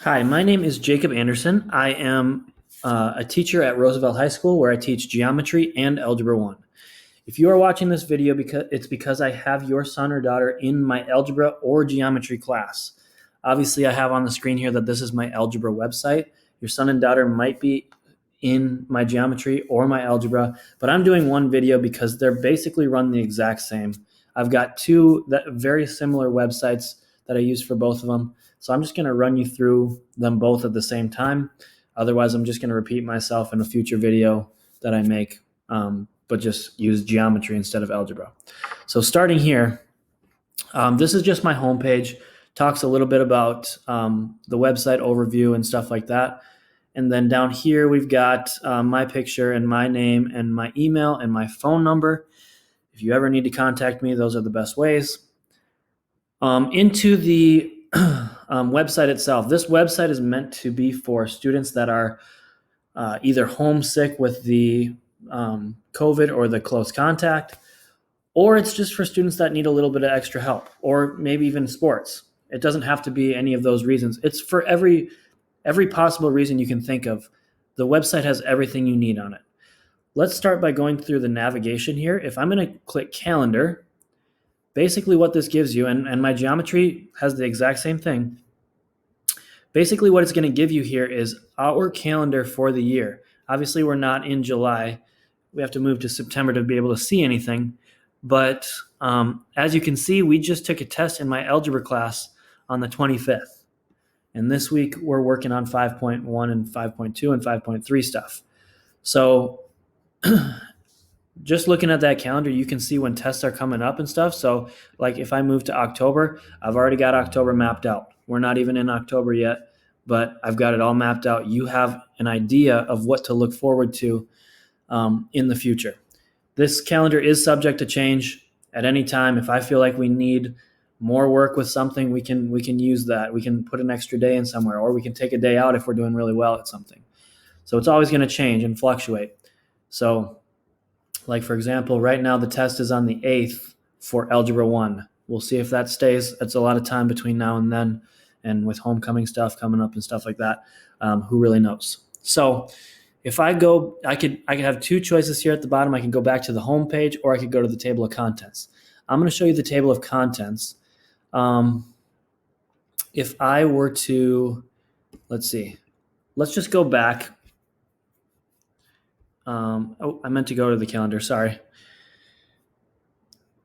Hi, my name is Jacob Anderson. I am a teacher at Roosevelt High School where I teach geometry and Algebra 1. If you are watching this video, it's because I have your son or daughter in my algebra or geometry class. Obviously, I have on the screen here that this is my algebra website. Your son and daughter might be in my geometry or my algebra, but I'm doing one video because they're basically run the exact same. I've got two very similar websites that I use for both of them. So I'm just going to run you through them both at the same time. Otherwise, I'm just going to repeat myself in a future video that I make, but just use geometry instead of algebra. So starting here, this is just my homepage. Talks a little bit about the website overview and stuff like that. And then down here, we've got my picture and my name and my email and my phone number. If you ever need to contact me, those are the best ways. Into the website itself. This website is meant to be for students that are either homesick with the COVID or the close contact, or it's just for students that need a little bit of extra help, or maybe even sports. It doesn't have to be any of those reasons. It's for every possible reason you can think of. The website has everything you need on it. Let's start by going through the navigation here. If I'm going to click calendar, basically what this gives you, and my geometry has the exact same thing. Basically what it's going to give you here is our calendar for the year. Obviously we're not in July. We have to move to September to be able to see anything. But as you can see, we just took a test in my algebra class on the 25th. And this week we're working on 5.1 and 5.2 and 5.3 stuff. So just looking at that calendar, you can see when tests are coming up and stuff. So like if I move to October, I've already got October mapped out. We're not even in October yet, but I've got it all mapped out. You have an idea of what to look forward to in the future. This calendar is subject to change at any time. If I feel like we need more work with something, we can use that. We can put an extra day in somewhere, or we can take a day out if we're doing really well at something. So it's always going to change and fluctuate. So like, for example, right now the test is on the 8th for Algebra 1. We'll see if that stays. It's a lot of time between now and then, and with homecoming stuff coming up and stuff like that, who really knows? So if I go, I could have two choices here at the bottom. I can go back to the home page, or I could go to the table of contents. I'm going to show you the table of contents. If I were to, let's see, let's just go back. I meant to go to the calendar, sorry.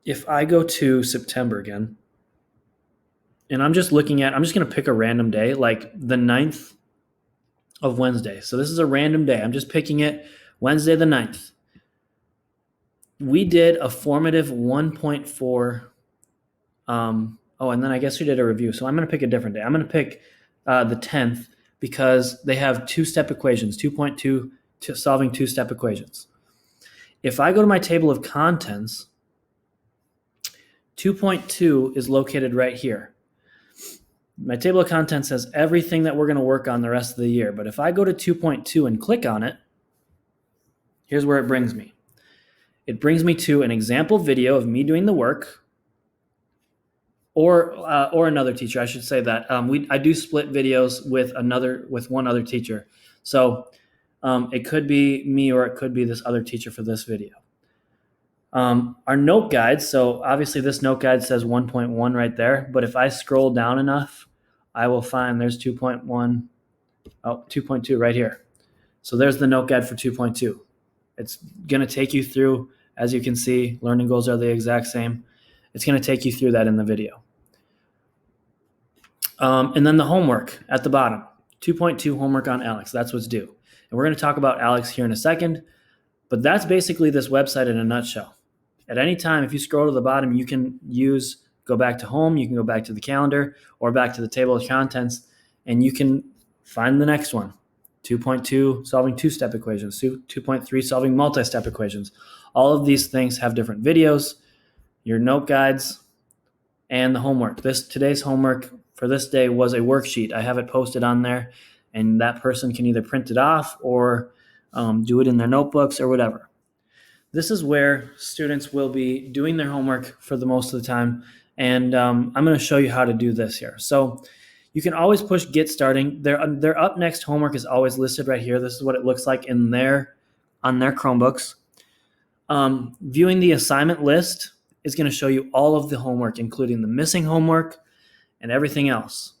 If I go to September again, and I'm just going to pick a random day, like the 9th of Wednesday. So this is a random day. I'm just picking it, Wednesday the 9th. We did a formative 1.4. And then I guess we did a review. So I'm going to pick a different day. I'm going to pick the 10th because they have two-step equations, 2.2 solving two-step equations. If I go to my table of contents, 2.2 is located right here. My table of contents has everything that we're going to work on the rest of the year. But if I go to 2.2 and click on it, here's where it brings me. It brings me to an example video of me doing the work, or another teacher. I should say that I do split videos with one other teacher. So it could be me, or it could be this other teacher for this video. Our note guide, so obviously this note guide says 1.1 right there, but if I scroll down enough, I will find there's 2.2 right here. So there's the note guide for 2.2. It's going to take you through, as you can see, learning goals are the exact same. It's going to take you through that in the video. And then the homework at the bottom, 2.2 homework on Alex. That's what's due. And we're going to talk about Alex here in a second, but that's basically this website in a nutshell. At any time, if you scroll to the bottom, you can go back to home, you can go back to the calendar, or back to the table of contents, and you can find the next one. 2.2, solving two-step equations. 2.3, solving multi-step equations. All of these things have different videos, your note guides, and the homework. Today's homework for this day was a worksheet. I have it posted on there, and that person can either print it off or do it in their notebooks or whatever. This is where students will be doing their homework for the most of the time, and I'm going to show you how to do this here. So You can always push get starting. Their up next homework is always listed right here. This is what it looks like on their Chromebooks. Viewing the assignment list is going to show you all of the homework, including the missing homework and everything else.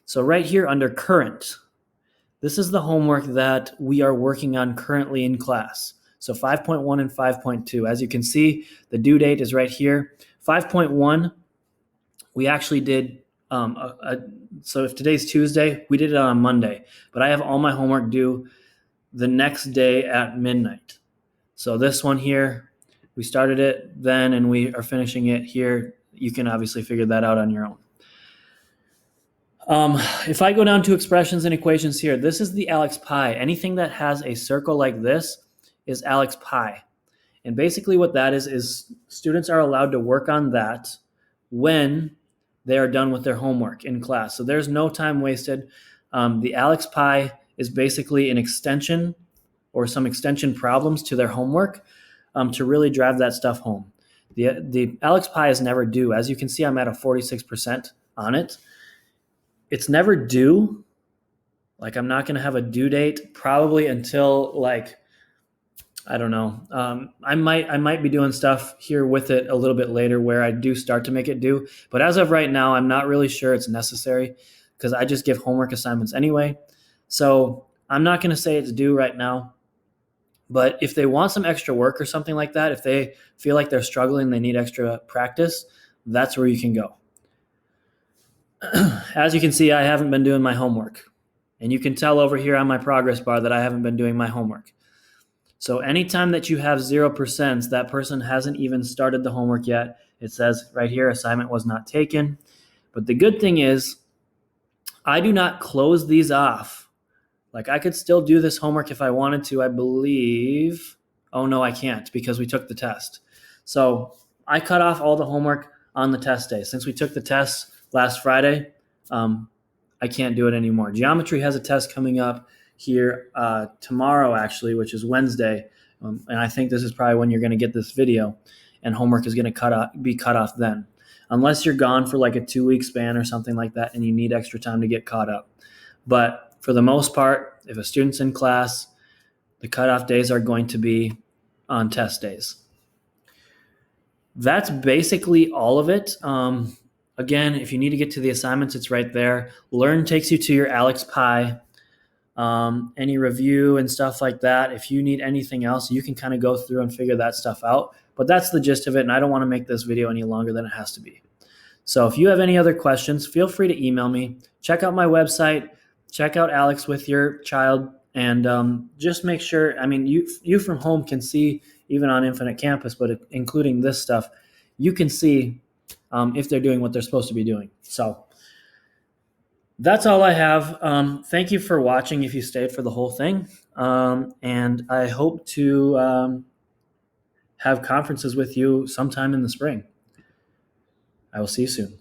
So right here under current, this is the homework that we are working on currently in class. So 5.1 and 5.2. As you can see, the due date is right here. 5.1, we actually did, so if today's Tuesday, we did it on Monday. But I have all my homework due the next day at midnight. So this one here, we started it then and we are finishing it here. You can obviously figure that out on your own. If I go down to expressions and equations here, this is the AlexPy. Anything that has a circle like this is AlexPy. And basically what that is students are allowed to work on that when they are done with their homework in class. So there's no time wasted. The AlexPy is basically an extension or some extension problems to their homework to really drive that stuff home. The AlexPy is never due. As you can see, I'm at a 46% on it. It's never due. Like I'm not going to have a due date probably until like, I don't know. I might be doing stuff here with it a little bit later where I do start to make it due. But as of right now, I'm not really sure it's necessary because I just give homework assignments anyway. So I'm not going to say it's due right now. But if they want some extra work or something like that, if they feel like they're struggling, they need extra practice, that's where you can go. As you can see, I haven't been doing my homework. And you can tell over here on my progress bar that I haven't been doing my homework. So anytime that you have 0%, that person hasn't even started the homework yet. It says right here, assignment was not taken. But the good thing is, I do not close these off. Like I could still do this homework if I wanted to, I believe. Oh no, I can't because we took the test. So I cut off all the homework on the test day. Since we took the test last Friday, I can't do it anymore. Geometry has a test coming up here tomorrow, actually, which is Wednesday. And I think this is probably when you're going to get this video, and homework is going to be cut off then. Unless you're gone for like a 2-week span or something like that and you need extra time to get caught up. But for the most part, if a student's in class, the cutoff days are going to be on test days. That's basically all of it. Again, if you need to get to the assignments, it's right there. Learn takes you to your AlexPy. Any review and stuff like that. If you need anything else, you can kind of go through and figure that stuff out. But that's the gist of it, and I don't want to make this video any longer than it has to be. So if you have any other questions, feel free to email me. Check out my website. Check out Alex with your child, and just make sure, I mean, you from home can see, even on Infinite Campus, but including this stuff, you can see if they're doing what they're supposed to be doing. So that's all I have. Thank you for watching if you stayed for the whole thing. And I hope to have conferences with you sometime in the spring. I will see you soon.